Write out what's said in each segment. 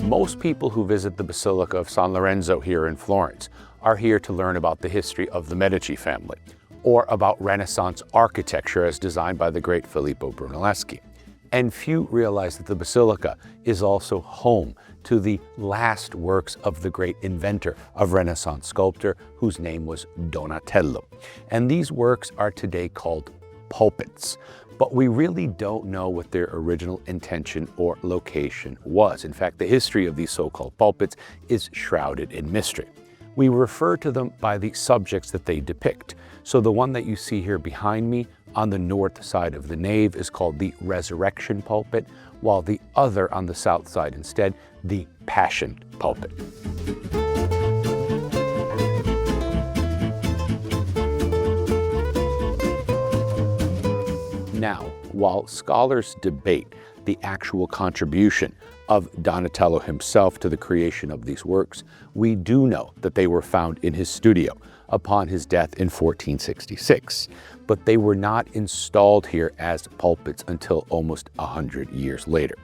Most people who visit the Basilica of San Lorenzo here in Florence are here to learn about the history of the Medici family, or about Renaissance architecture as designed by the great Filippo Brunelleschi. And few realize that the Basilica is also home to the last works of the great inventor of Renaissance sculpture, whose name was Donatello. And these works are today called pulpits. But we really don't know what their original intention or location was. In fact, the history of these so-called pulpits is shrouded in mystery. We refer to them by the subjects that they depict. So the one that you see here behind me on the north side of the nave is called the Resurrection Pulpit, while the other on the south side instead, the Passion Pulpit. Now, while scholars debate the actual contribution of Donatello himself to the creation of these works, we do know that they were found in his studio upon his death in 1466, but they were not installed here as pulpits until almost 100 years later.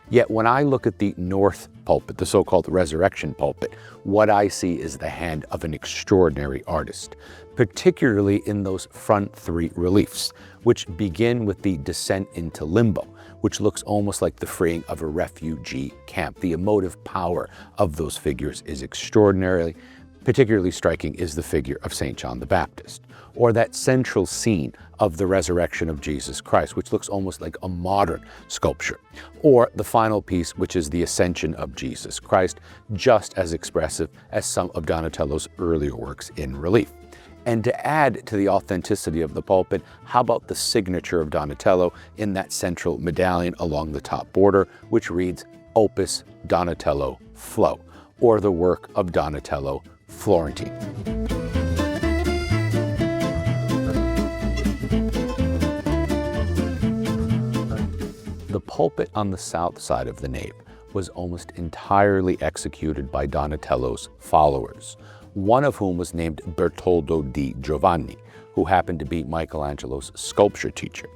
Yet when I look at the north pulpit, the so-called Resurrection Pulpit, what I see is the hand of an extraordinary artist, particularly in those front three reliefs, which begin with the descent into limbo, which looks almost like the freeing of a refugee camp. The emotive power of those figures is extraordinary. Particularly striking is the figure of St. John the Baptist, or that central scene of the resurrection of Jesus Christ, which looks almost like a modern sculpture, or the final piece, which is the Ascension of Jesus Christ, just as expressive as some of Donatello's earlier works in relief. And to add to the authenticity of the pulpit, how about the signature of Donatello in that central medallion along the top border, which reads Opus Donatello Flo, or the work of Donatello Florentine. The pulpit on the south side of the nave was almost entirely executed by Donatello's followers, one of whom was named Bertoldo di Giovanni, who happened to be Michelangelo's sculpture teacher.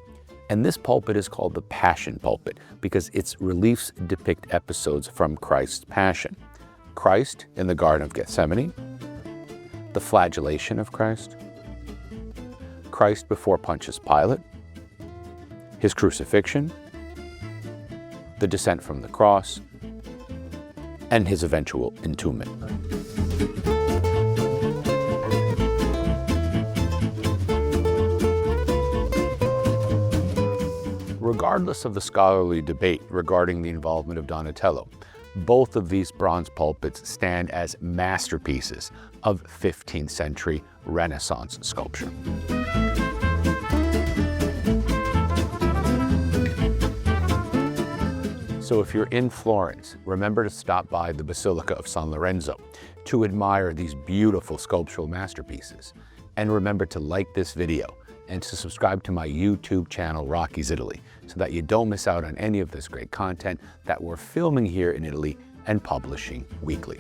And this pulpit is called the Passion Pulpit because its reliefs depict episodes from Christ's Passion. Christ in the Garden of Gethsemane, the flagellation of Christ, Christ before Pontius Pilate, his crucifixion, the descent from the cross, and his eventual entombment. Regardless of the scholarly debate regarding the involvement of Donatello, both of these bronze pulpits stand as masterpieces of 15th century Renaissance sculpture. So if you're in Florence, remember to stop by the Basilica of San Lorenzo to admire these beautiful sculptural masterpieces. And remember to like this video and to subscribe to my YouTube channel, Rocky's Italy, so that you don't miss out on any of this great content that we're filming here in Italy and publishing weekly.